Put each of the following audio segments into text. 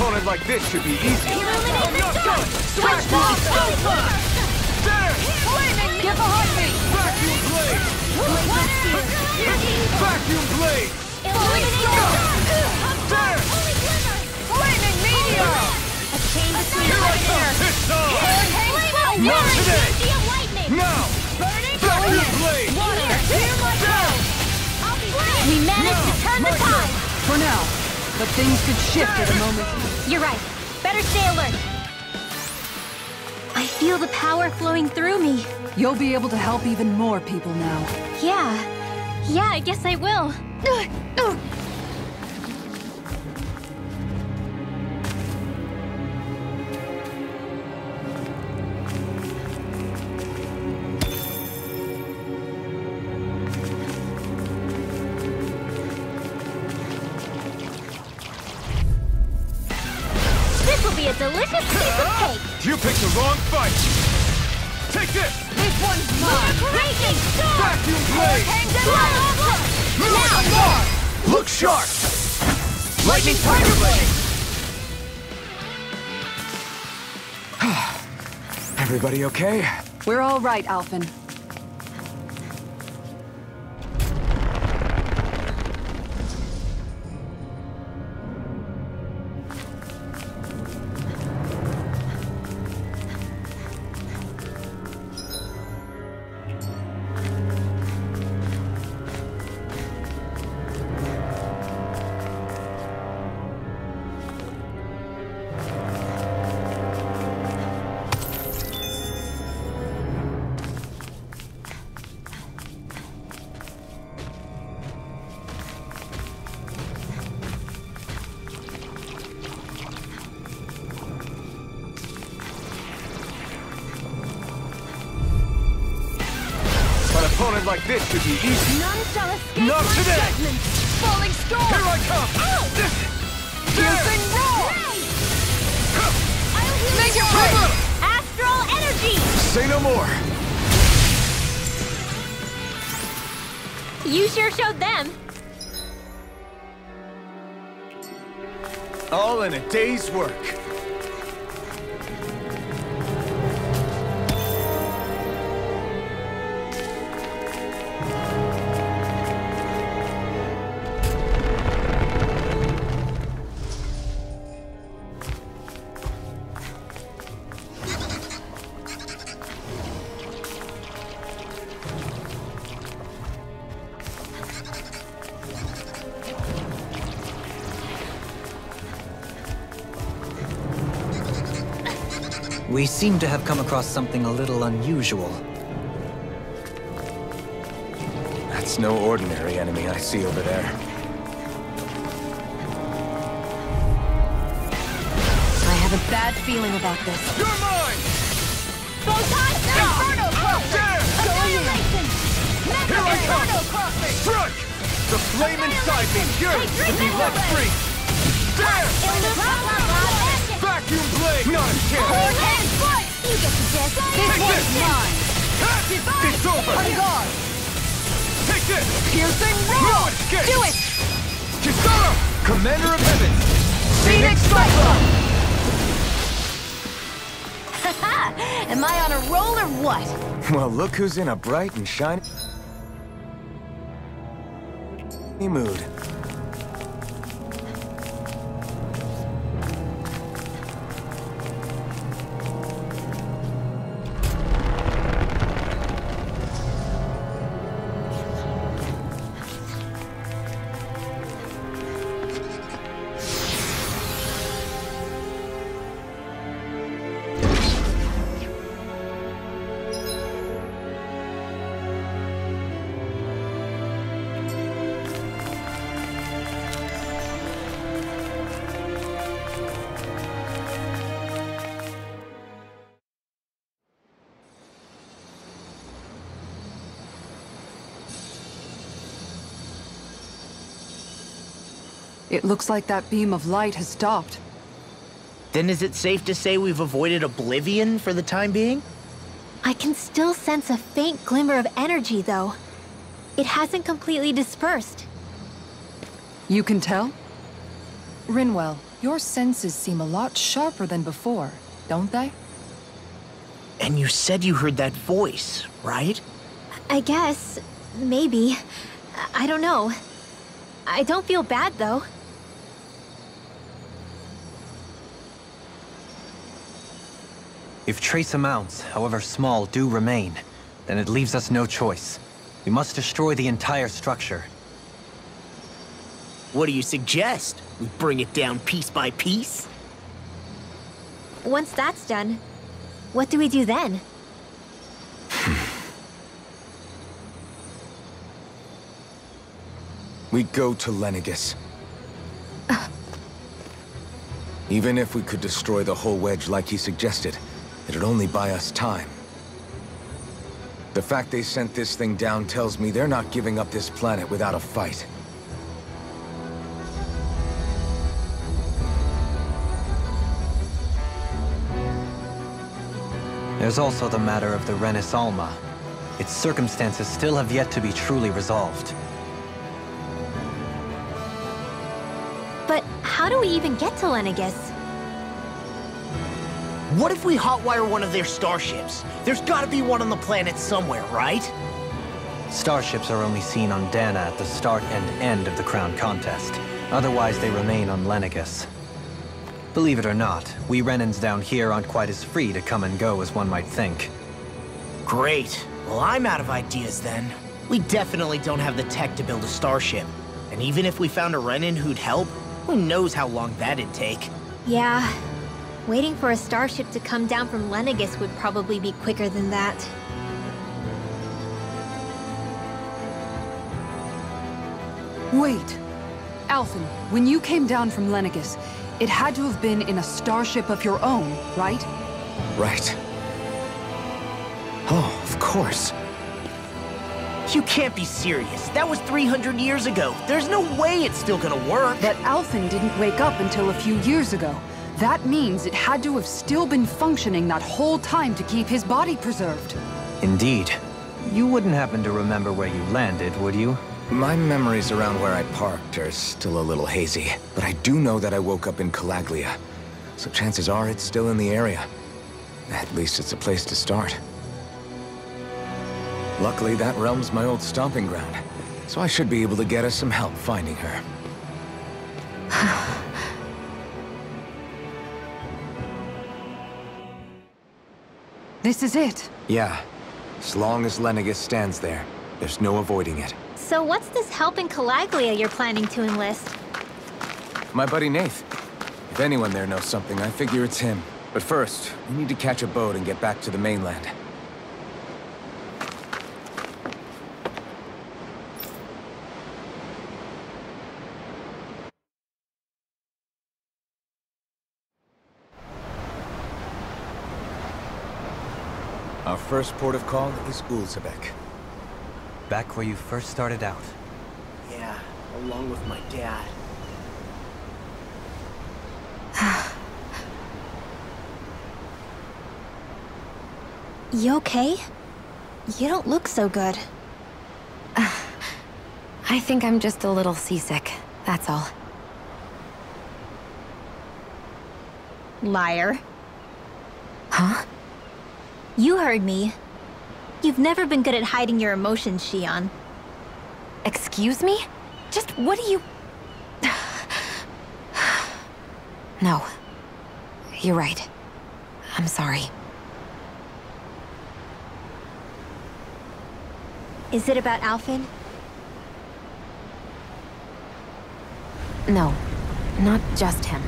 opponent like this should be easy. Illuminate the dark! Switch ball! There! Give a heartbeat! Vacuum blade! Vacuum blade! Illuminate the dark! There! Flaming meteor! A chain between Here I come! This time! Not today! Now! Vacuum blade! There! We managed to turn the tide! For now, but things could shift at a moment. You're right. Better stay alert. I feel the power flowing through me. You'll be able to help even more people now. Yeah, I guess I will. This will be a delicious piece of cake. You picked the wrong fight! Take this! This one's mine. Raging storm. Vacuum blade! Now, Look sharp! Lightning tiger blade! Everybody okay? We're all right, Alphen. An opponent like this should be easy. none shall escape Not my today. judgment. Falling storm. Here I come! Piercing roar. I'll heal Make you. it quick! Astral energy. Say no more! You sure showed them. All in a day's work. We seem to have come across something a little unusual. That's no ordinary enemy I see over there. I have a bad feeling about this. You're mine! Photon Inferno Crosser. Annihilation. Here I come! Inferno Crosser. Strike! The flame inside me yearns to be let free! There! Vacuum blade! Not a chance! You get the gist. This one's mine! It's over! On guard! Take this! Piercing roar! No escape! Do it! Kisara! Commander of Heaven! Phoenix Cyclone! Am I on a roll or what? Well, look who's in a bright and shiny mood. It looks like that beam of light has stopped. Then is it safe to say we've avoided oblivion for the time being? I can still sense a faint glimmer of energy, though. It hasn't completely dispersed. You can tell? Rinwell, Your senses seem a lot sharper than before, don't they? And you said you heard that voice, right? I guess. Maybe. I don't know. I don't feel bad, though. If trace amounts, however small, do remain, then it leaves us no choice. We must destroy the entire structure. What do you suggest? We bring it down piece by piece? Once that's done, what do we do then? We go to Lenegis. Even if we could destroy the whole wedge like he suggested, it'd only buy us time. The fact they sent this thing down tells me they're not giving up this planet without a fight. There's also the matter of the Renis Alma. Its circumstances still have yet to be truly resolved. But how do we even get to Lenegis? What if we hotwire one of their starships? There's gotta be one on the planet somewhere, right? Starships are only seen on Dana at the start and end of the Crown Contest. Otherwise, they remain on Lenegis. Believe it or not, we Renans down here aren't quite as free to come and go as one might think. Great. Well, I'm out of ideas then. We definitely don't have the tech to build a starship. And even if we found a Renin who'd help, who knows how long that'd take. Yeah. Waiting for a starship to come down from Lenegis would probably be quicker than that. Wait. Alphen, when you came down from Lenegis, it had to have been in a starship of your own, right? Right. Oh, of course. You can't be serious. That was 300 years ago. There's no way it's still gonna work. But Alphen didn't wake up until a few years ago. That means it had to have still been functioning that whole time to keep his body preserved. Indeed. You wouldn't happen to remember where you landed, would you? My memories around where I parked are still a little hazy, but I do know that I woke up in Calaglia, so chances are it's still in the area. At least it's a place to start. Luckily, that realm's my old stomping ground, so I should be able to get us some help finding her. This is it. Yeah. As long as Lenegis stands there, there's no avoiding it. So what's this help in Calaglia you're planning to enlist? My buddy Nath. If anyone there knows something, I figure it's him. But first, we need to catch a boat and get back to the mainland. Our first port of call is Ulzebek. Back where you first started out. Yeah, along with my dad. You okay? You don't look so good. I think I'm just a little seasick, that's all. Liar. Huh? You heard me. You've never been good at hiding your emotions, Xion. Excuse me? Just what do you... No. You're right. I'm sorry. Is it about Alphen? No. Not just him.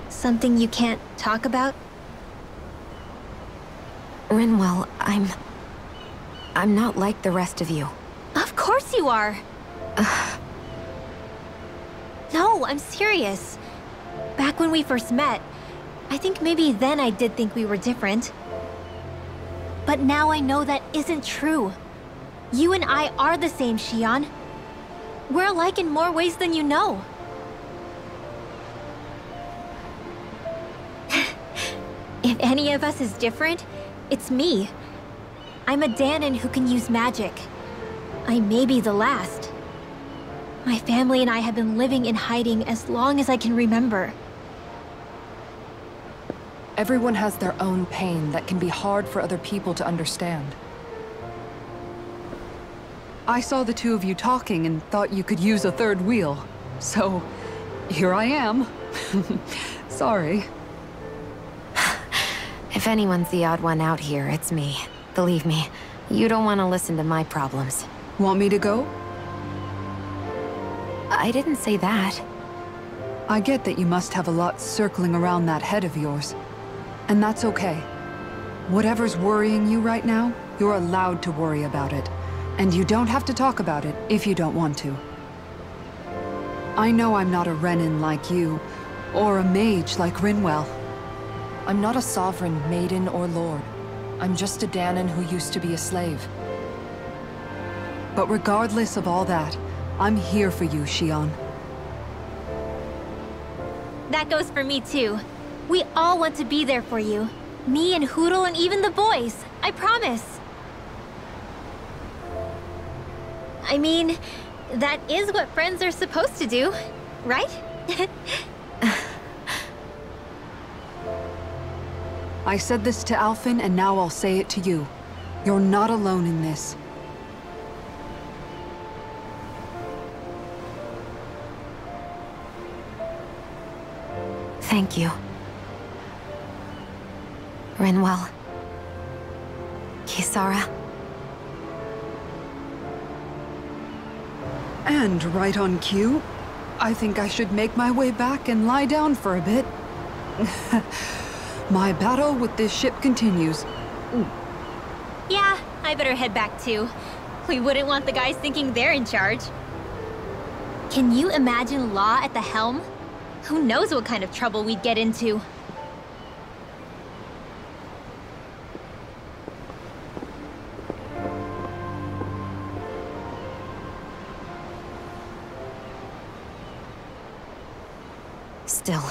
Something you can't talk about? Rinwell, I'm not like the rest of you. Of course you are! No, I'm serious. Back when we first met, I think maybe then I did think we were different. But now I know that isn't true. You and I are the same, Xion. We're alike in more ways than you know. If any of us is different, it's me. I'm a Danon who can use magic. I may be the last. My family and I have been living in hiding as long as I can remember. Everyone has their own pain that can be hard for other people to understand. I saw the two of you talking and thought you could use a third wheel. So, here I am. Sorry. If anyone's the odd one out here, it's me. Believe me, you don't want to listen to my problems. Want me to go? I didn't say that. I get that you must have a lot circling around that head of yours. And that's okay. Whatever's worrying you right now, you're allowed to worry about it. And you don't have to talk about it if you don't want to. I know I'm not a Renin like you, or a mage like Rinwell. I'm not a sovereign, maiden, or lord. I'm just a Danon who used to be a slave. But regardless of all that, I'm here for you, Xion. That goes for me too. We all want to be there for you. Me and Hootle and even the boys. I promise. I mean, that is what friends are supposed to do, right? I said this to Alphen, and now I'll say it to you. You're not alone in this. Thank you. Rinwell. Kisara. And right on cue, I think I should make my way back and lie down for a bit. My battle with this ship continues. Yeah, I better head back too. We wouldn't want the guys thinking they're in charge. Can you imagine Law at the helm? Who knows what kind of trouble we'd get into? Still,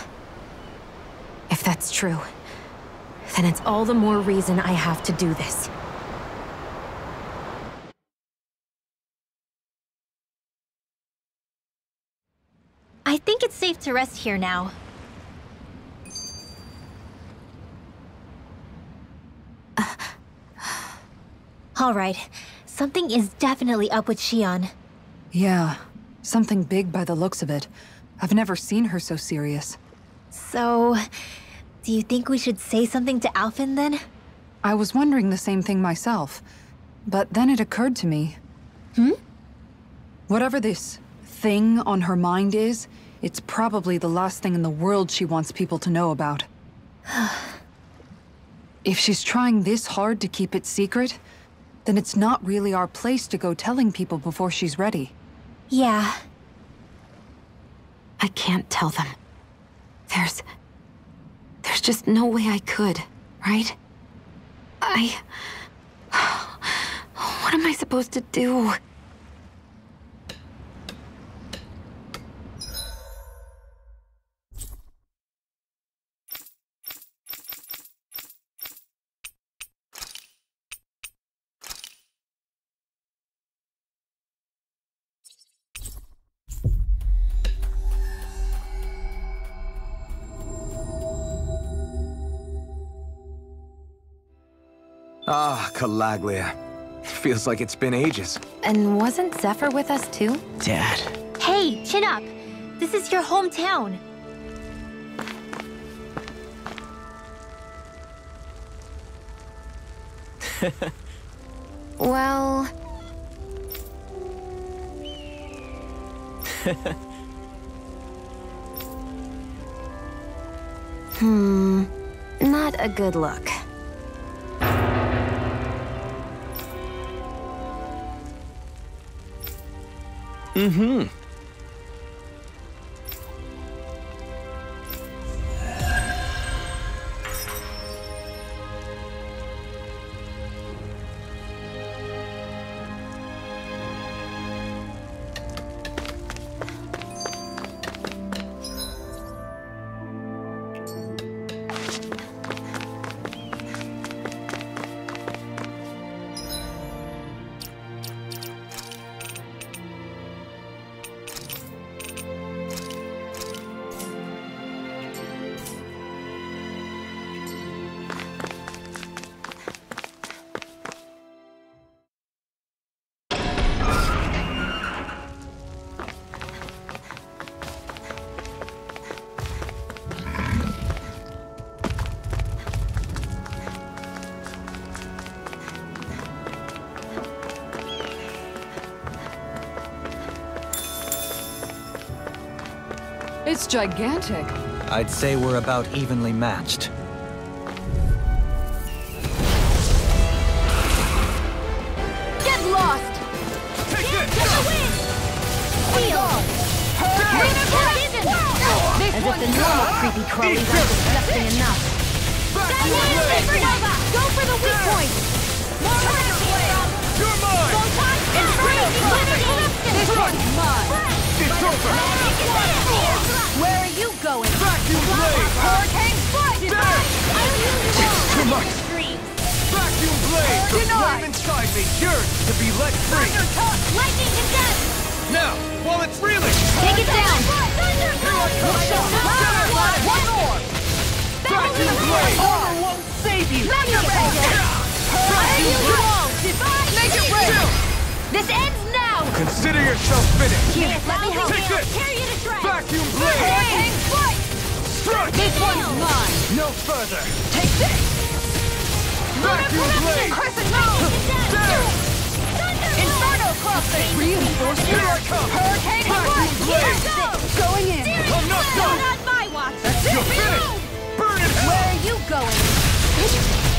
if that's true, then it's all the more reason I have to do this. I think it's safe to rest here now. All right, something is definitely up with Xion. Yeah, something big by the looks of it. I've never seen her so serious. So, do you think we should say something to Alphen then? I was wondering the same thing myself, but then it occurred to me. Whatever this thing on her mind is, it's probably the last thing in the world she wants people to know about. If she's trying this hard to keep it secret, then it's not really our place to go telling people before she's ready. Yeah. I can't tell them. There's just no way I could, right? What am I supposed to do? Ah, Calaglia. Feels like it's been ages. And wasn't Zephyr with us too? Dad. Hey, chin up! This is your hometown. Well... not a good look. It's gigantic. I'd say we're about evenly matched. Get lost! Take it! Get the wind! Wheel! As if the normal creepy crawlies aren't disgusting enough. Supernova! Go for the weak point! More You're mine! This one's mine! It's over! Where are you going? Vacuum blade! Hurricane Strike! It's too much! Vacuum blade! The flame inside me yearns to be let free! Lightning condensed! Now, while it's reeling! Take it down! One more! Vacuum blade! Armor won't save you! Vacuum Make it rain! This ends now! Consider yourself finished! Here, let me help Take you! this! Tear you to shreds! Vacuum blade! Hurricane Strike! Strike! This one's mine! No further! Take this! Vacuum blade! Crescent Moon! Inferno Crossing! Reinforced! Here I come! Hurricane Vacuum blade! Going in! I'm not done! Not my watch! You're finished! Burn in hell! Where are you going?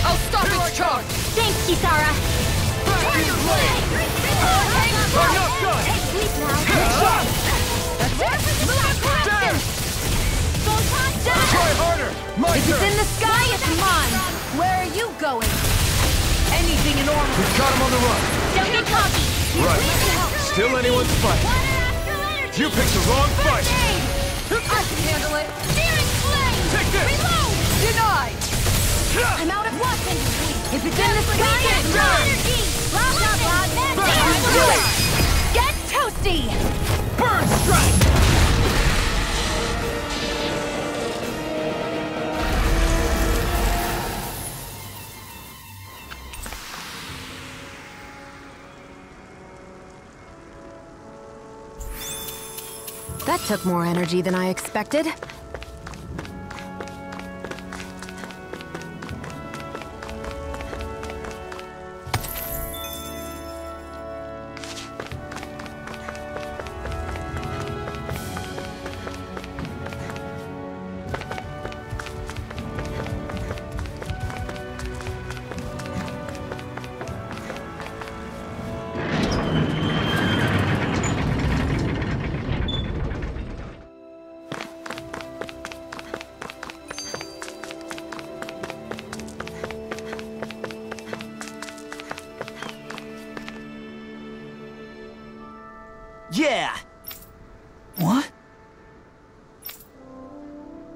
I'll stop its charge! Thanks, Kisara! Vacuum blade! I'm not done! Sleep now! Down! Try harder! My If it's turn! in the sky, it's mine! Where are you going? Anything in order. We've got him on the run! Don't get cocky! Right. Still anyone's fight. You picked the wrong fight! I can handle it! Steering flame! Take this! Reload! Denied! I'm out of weapons! If it's in the sky, it's mine! Get toasty! Burn strike! That took more energy than I expected. Yeah! What?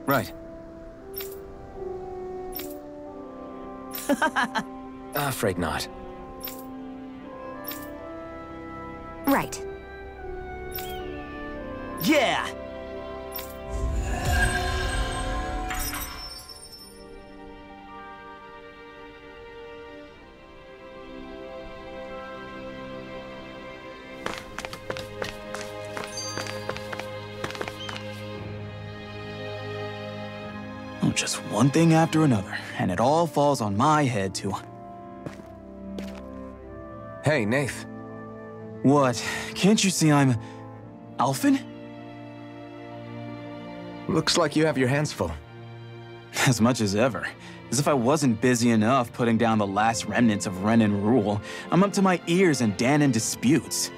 Right. Afraid not. Right. Yeah! Oh, just one thing after another, and it all falls on my head to... Hey, Nath. What? Can't you see I'm... Alphen? Looks like you have your hands full. As much as ever. As if I wasn't busy enough putting down the last remnants of Renin rule, I'm up to my ears in Danon disputes.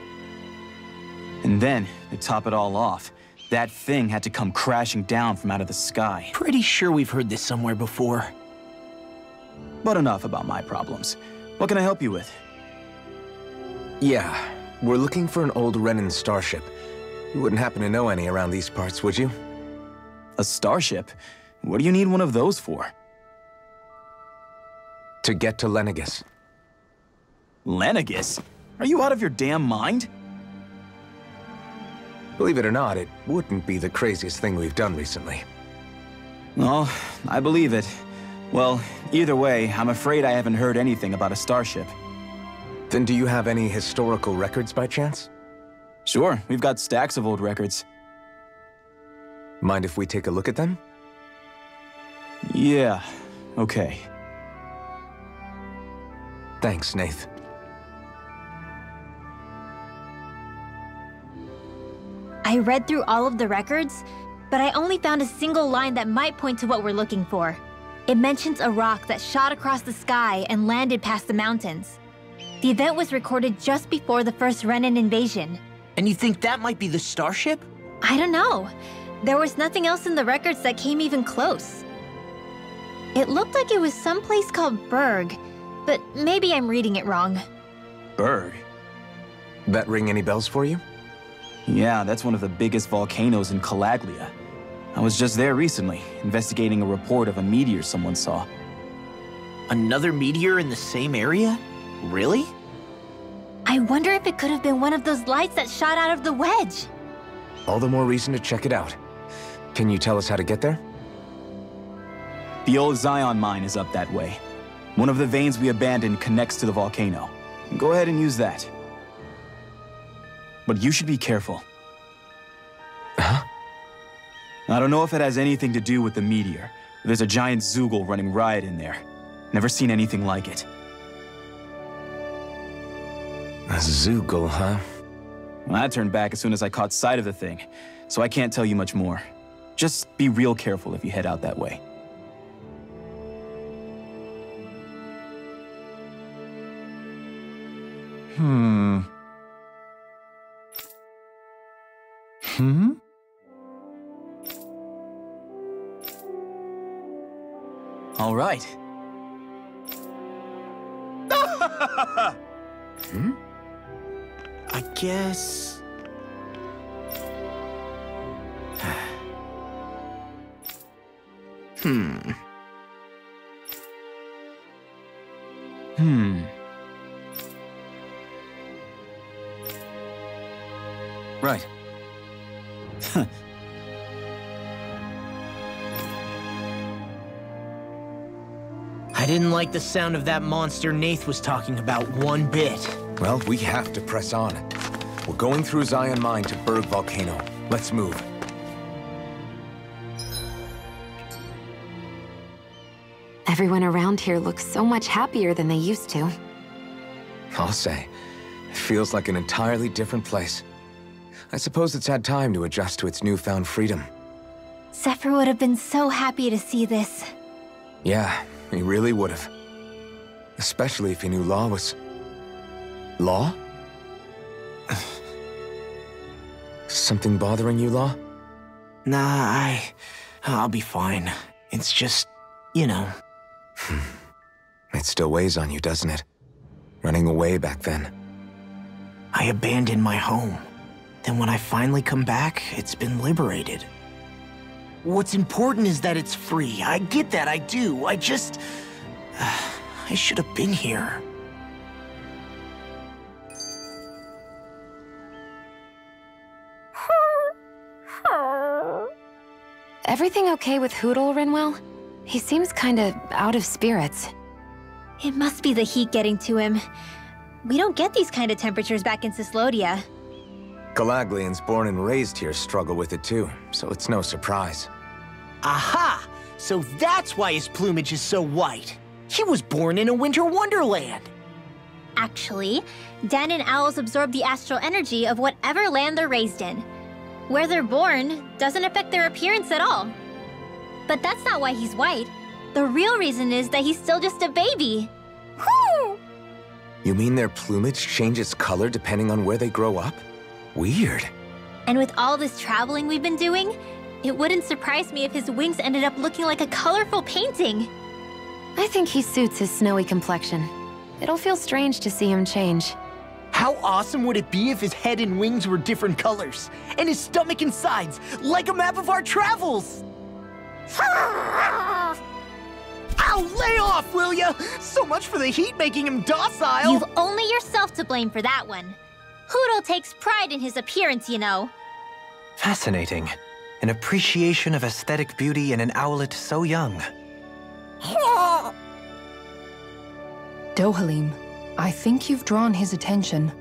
And then, to top it all off, that thing had to come crashing down from out of the sky. Pretty sure we've heard this somewhere before. But enough about my problems. What can I help you with? Yeah, we're looking for an old Renin starship. You wouldn't happen to know any around these parts, would you? A starship? What do you need one of those for? To get to Lenegis. Lenegis? Are you out of your damn mind? Believe it or not, it wouldn't be the craziest thing we've done recently. Oh, I believe it. Well, either way, I'm afraid I haven't heard anything about a starship. Then do you have any historical records by chance? Sure, we've got stacks of old records. Mind if we take a look at them? Yeah, okay. Thanks, Nath. I read through all of the records, but I only found a single line that might point to what we're looking for. It mentions a rock that shot across the sky and landed past the mountains. The event was recorded just before the first Renin invasion. And you think that might be the starship? I don't know. There was nothing else in the records that came even close. It looked like it was someplace called Berg, but maybe I'm reading it wrong. Berg? That ring any bells for you? Yeah, that's one of the biggest volcanoes in Calaglia. I was just there recently, investigating a report of a meteor someone saw. Another meteor in the same area? Really? I wonder if it could have been one of those lights that shot out of the wedge. All the more reason to check it out. Can you tell us how to get there? The old Zion mine is up that way. One of the veins we abandoned connects to the volcano. Go ahead and use that. But you should be careful. Huh? I don't know if it has anything to do with the meteor. There's a giant Zoogle running riot in there. Never seen anything like it. A Zoogle, huh? Well, I turned back as soon as I caught sight of the thing, so I can't tell you much more. Just be real careful if you head out that way. All right. I guess... Right. I didn't like the sound of that monster Nath was talking about one bit. Well, we have to press on. We're going through Zion Mine to Berg Volcano. Let's move. Everyone around here looks so much happier than they used to. I'll say. It feels like an entirely different place. I suppose it's had time to adjust to its newfound freedom. Zephyr would have been so happy to see this. Yeah, he really would have. Especially if he knew Law was... Law? Something bothering you, Law? Nah, I'll be fine. It's just, you know. It still weighs on you, doesn't it? Running away back then. I abandoned my home. Then when I finally come back, it's been liberated. What's important is that it's free. I get that, I do. I just... I should have been here. Everything okay with Hootle, Rinwell? He seems kinda out of spirits. It must be the heat getting to him. We don't get these kind of temperatures back in Cislodia. Galaglians born and raised here struggle with it too, so it's no surprise. Aha! So that's why his plumage is so white. He was born in a winter wonderland. Actually, Dan and owls absorb the astral energy of whatever land they're raised in. Where they're born doesn't affect their appearance at all. But that's not why he's white. The real reason is that he's still just a baby. Whoo! You mean their plumage changes color depending on where they grow up? Weird. And with all this traveling we've been doing, it wouldn't surprise me if his wings ended up looking like a colorful painting. I think he suits his snowy complexion. It'll feel strange to see him change. How awesome would it be if his head and wings were different colors? And his stomach and sides, like a map of our travels! Ow, lay off, will ya? So much for the heat making him docile! You've only yourself to blame for that one. Hootle takes pride in his appearance, you know. Fascinating. An appreciation of aesthetic beauty in an owlet so young. Dohalim, I think you've drawn his attention.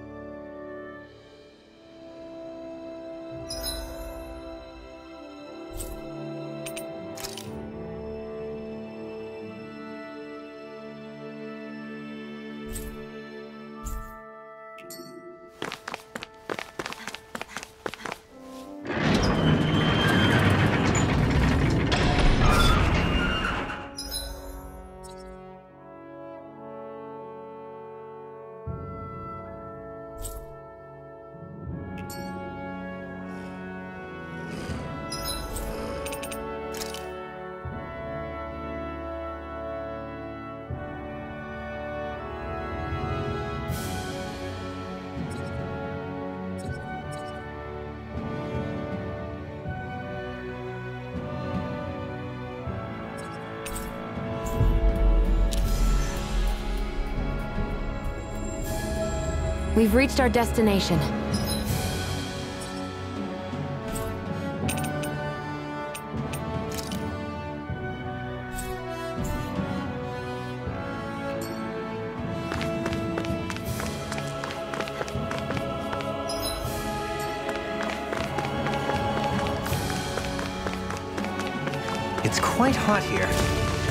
We've reached our destination. It's quite hot here.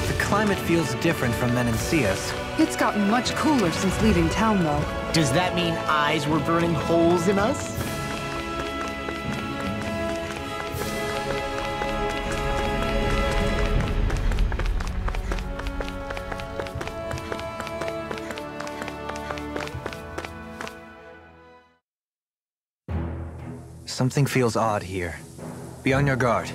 The climate feels different from Menancia's. It's gotten much cooler since leaving town, though. Does that mean eyes were burning holes in us? Something feels odd here. Be on your guard.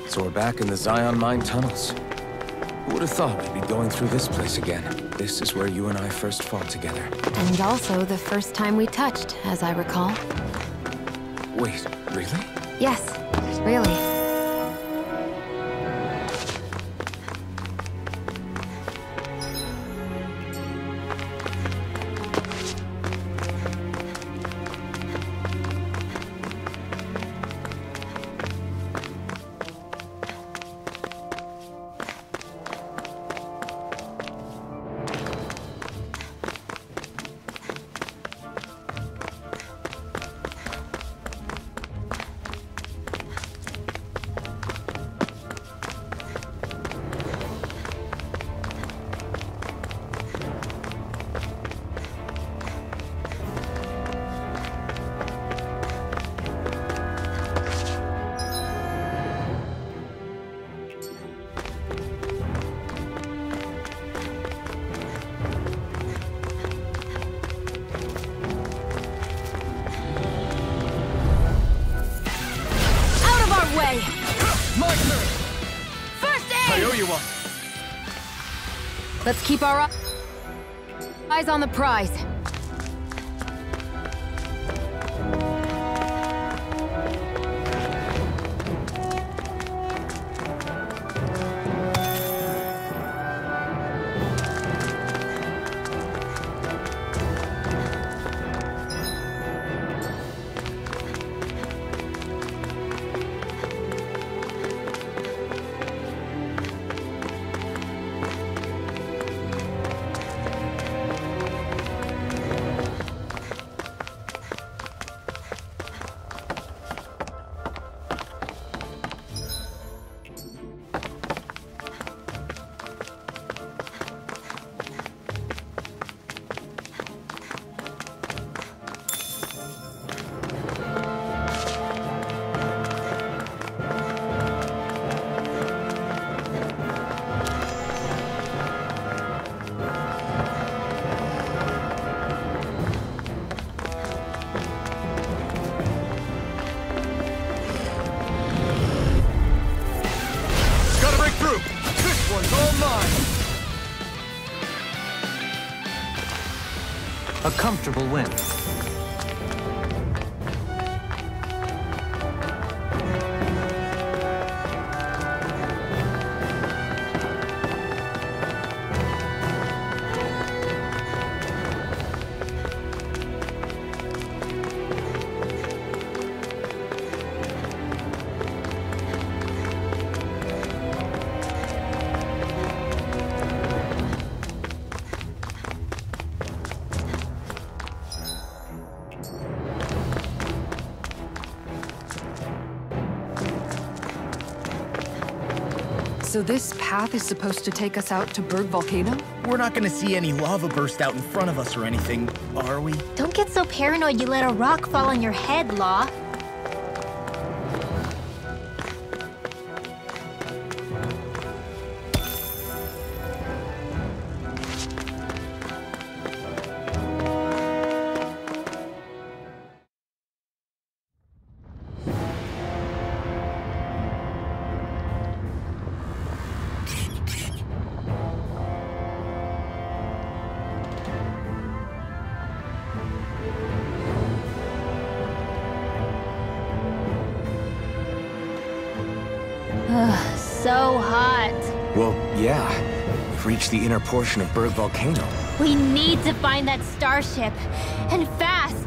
So we're back in the Zion Mine tunnels. Who would have thought we'd be going through this place again? This is where you and I first fought together. And also the first time we touched, as I recall. Wait, really? Yes, really. Way. My turn. First aid. I owe you one. Let's keep our eyes on the prize. A comfortable win. So this path is supposed to take us out to Berg Volcano? We're not gonna see any lava burst out in front of us or anything, are we? Don't get so paranoid you let a rock fall on your head, Law. So hot. Well, yeah. We've reached the inner portion of Berg Volcano. We need to find that starship. And fast.